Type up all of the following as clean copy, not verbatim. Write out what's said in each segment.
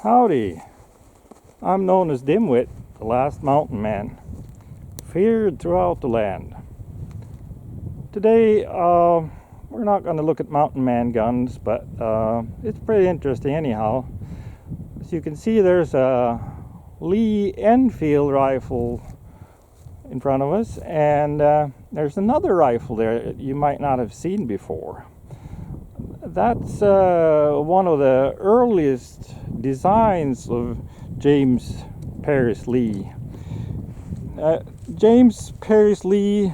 Howdy, I'm known as Dimwit, the last mountain man, feared throughout the land. Today, we're not going to look at mountain man guns, but it's pretty interesting anyhow. As you can see, there's a Lee Enfield rifle in front of us, and there's another rifle there that you might not have seen before. That's one of the earliest designs of James Paris Lee. James Paris Lee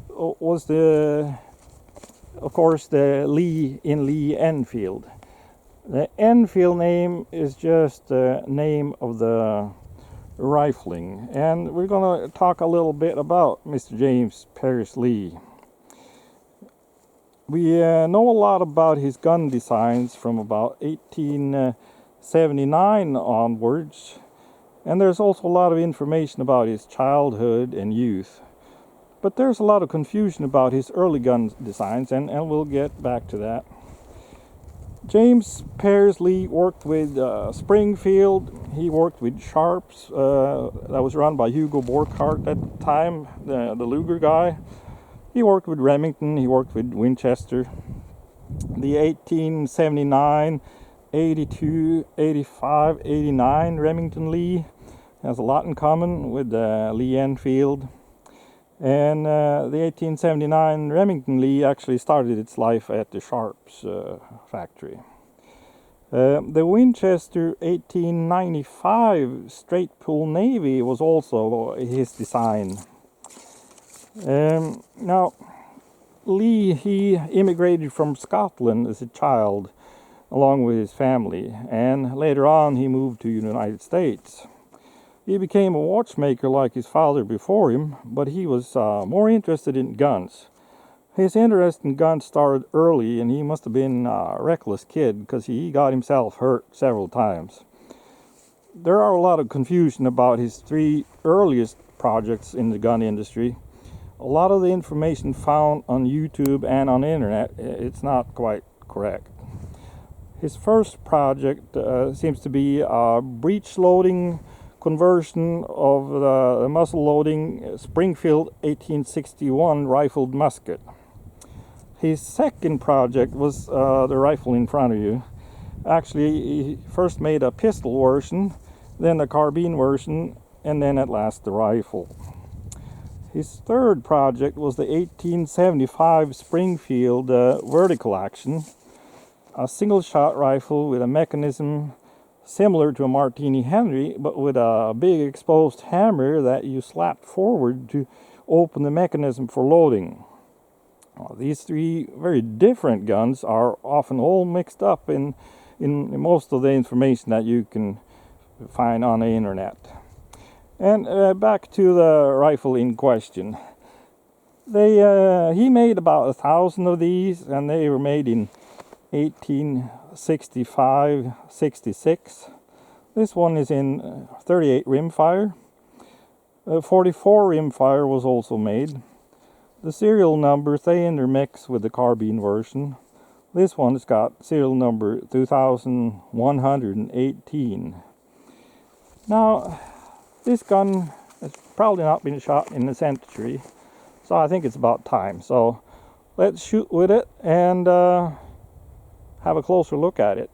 was of course, the Lee in Lee Enfield. The Enfield name is just the name of the rifling, and we're going to talk a little bit about Mr. James Paris Lee. We know a lot about his gun designs from about 1879 onwards, and there's also a lot of information about his childhood and youth. But there's a lot of confusion about his early gun designs, and we'll get back to that. James Paris Lee worked with Springfield. He worked with Sharps, that was run by Hugo Burkhardt at the time, the Luger guy. He worked with Remington, he worked with Winchester. The 1879, 82, 85, 89 Remington Lee has a lot in common with Lee Enfield. And the 1879 Remington Lee actually started its life at the Sharps factory. The Winchester 1895 straight pull navy was also his design. Now, Lee, he immigrated from Scotland as a child along with his family, and later on he moved to the United States. He became a watchmaker like his father before him, but he was more interested in guns. His interest in guns started early, and he must have been a reckless kid because he got himself hurt several times. There are a lot of confusion about his three earliest projects in the gun industry. A lot of the information found on YouTube and on the internet, it's not quite correct. His first project seems to be a breech loading conversion of the muzzle loading Springfield 1861 rifled musket. His second project was the rifle in front of you. Actually, he first made a pistol version, then a carbine version, and then at last the rifle. His third project was the 1875 Springfield vertical action, a single shot rifle with a mechanism similar to a Martini Henry, but with a big exposed hammer that you slapped forward to open the mechanism for loading. These three very different guns are often all mixed up in most of the information that you can find on the internet. And back to the rifle in question. He made about 1,000 of these, and they were made in 1865-66. This one is in 38 rimfire. 44 rimfire was also made. The serial numbers, they intermix with the carbine version. This one's got serial number 2118. Now, this gun has probably not been shot in a century, so I think it's about time. So let's shoot with it and have a closer look at it.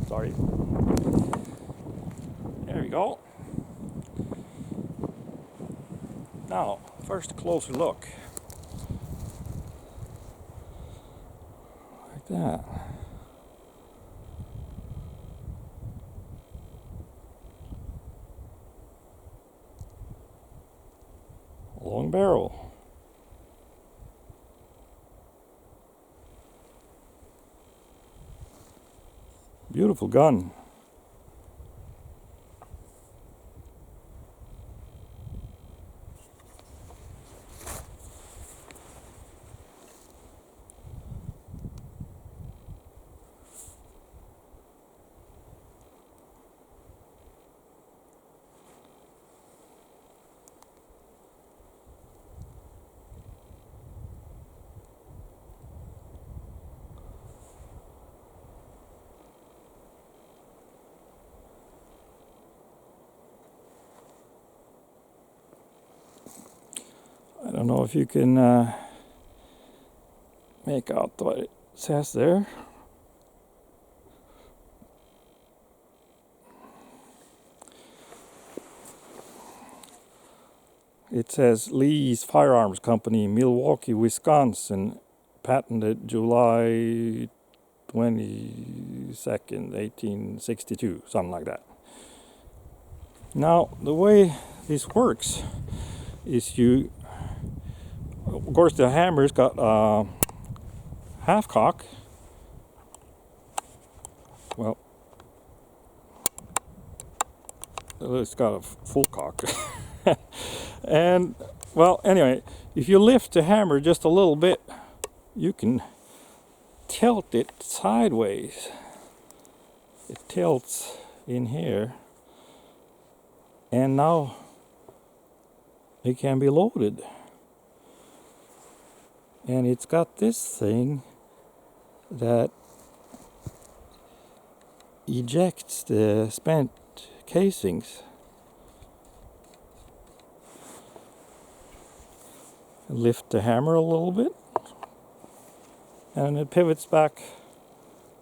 Sorry. There we go. Now, first a closer look. Like that. Long barrel. Beautiful gun. don't know if you can make out what it says there. It says Lee's Firearms Company, Milwaukee, Wisconsin, patented July 22nd, 1862, something like that. Now, the way this works is of course the hammer's got half cock. Well, it's got a full cock. And, well, anyway, if you lift the hammer just a little bit, you can tilt it sideways. It tilts in here, and now it can be loaded. And it's got this thing that ejects the spent casings. Lift the hammer a little bit, and it pivots back,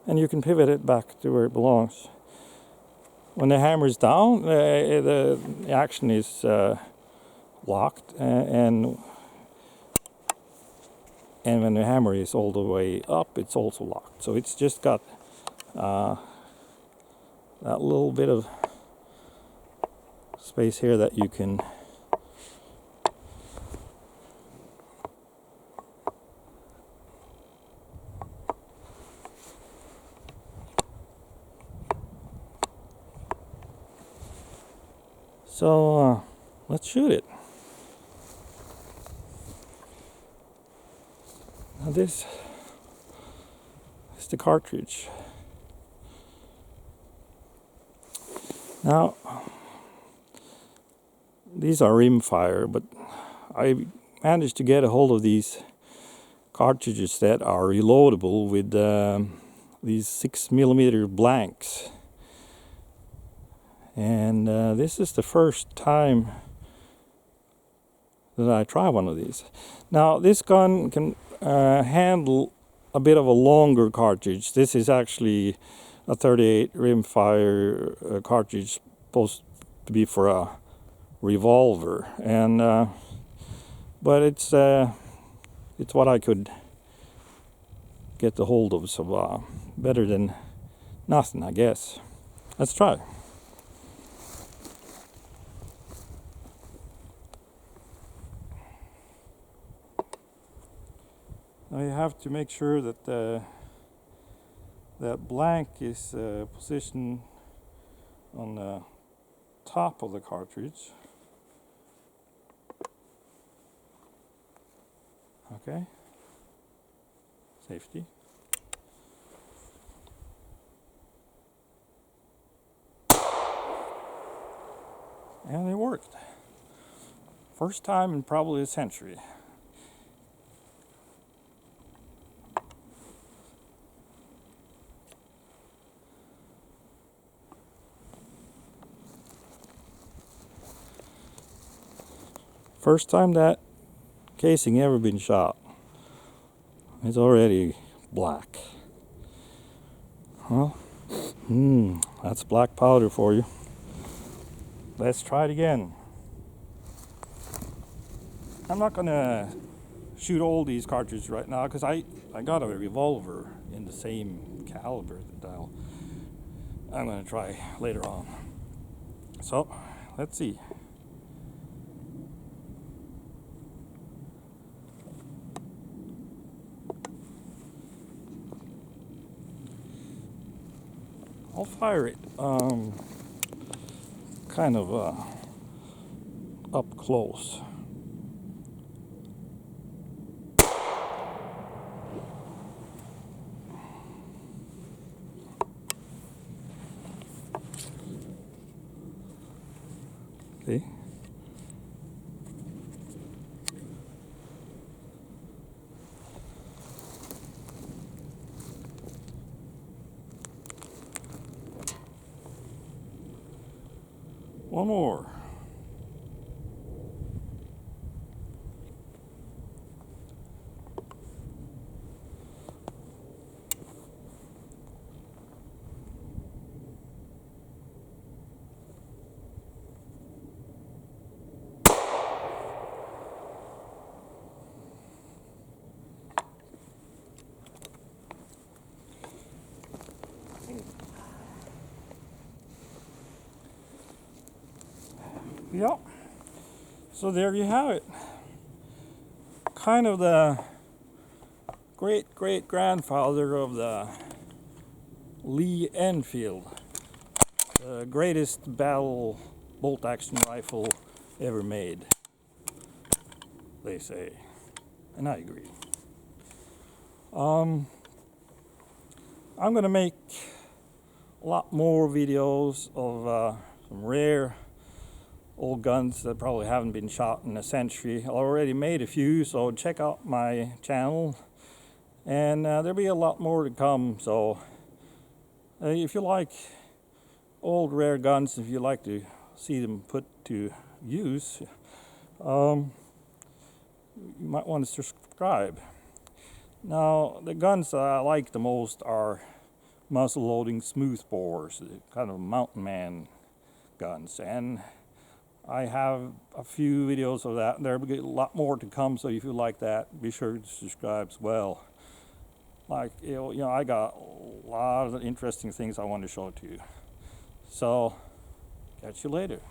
and you can pivot it back to where it belongs. When the hammer's down, the action is locked, and when the hammer is all the way up, it's also locked. So it's just got that little bit of space here that you can So let's shoot it. Now this is the cartridge. Now these are rimfire, but I managed to get a hold of these cartridges that are reloadable with these 6mm blanks. And this is the first time that I try one of these. Now this gun can handle a bit of a longer cartridge. This is actually a 38 rimfire cartridge, supposed to be for a revolver, and but it's what I could get the hold of, so better than nothing, I guess. Let's try. Now you have to make sure that that blank is positioned on the top of the cartridge. Okay. Safety. And it worked. First time in probably a century. First time that casing ever been shot. It's already black. Well, that's black powder for you. Let's try it again. I'm not gonna shoot all these cartridges right now because I got a revolver in the same caliber that I'm gonna try later on. So let's see. I'll fire it kind of up close. See? One more. Yep. So there you have it. Kind of the great grandfather of the Lee Enfield, the greatest battle bolt action rifle ever made, they say, and I agree. I'm gonna make a lot more videos of some rare old guns that probably haven't been shot in a century. I already made a few, so check out my channel, and there'll be a lot more to come. So if you like old rare guns, if you like to see them put to use, you might want to subscribe. Now, the guns that I like the most are muzzle loading smoothbores, kind of mountainman guns, and I have a few videos of that. There'll be a lot more to come, so if you like that, be sure to subscribe as well. Like, you know, I got a lot of interesting things I want to show to you. So, catch you later.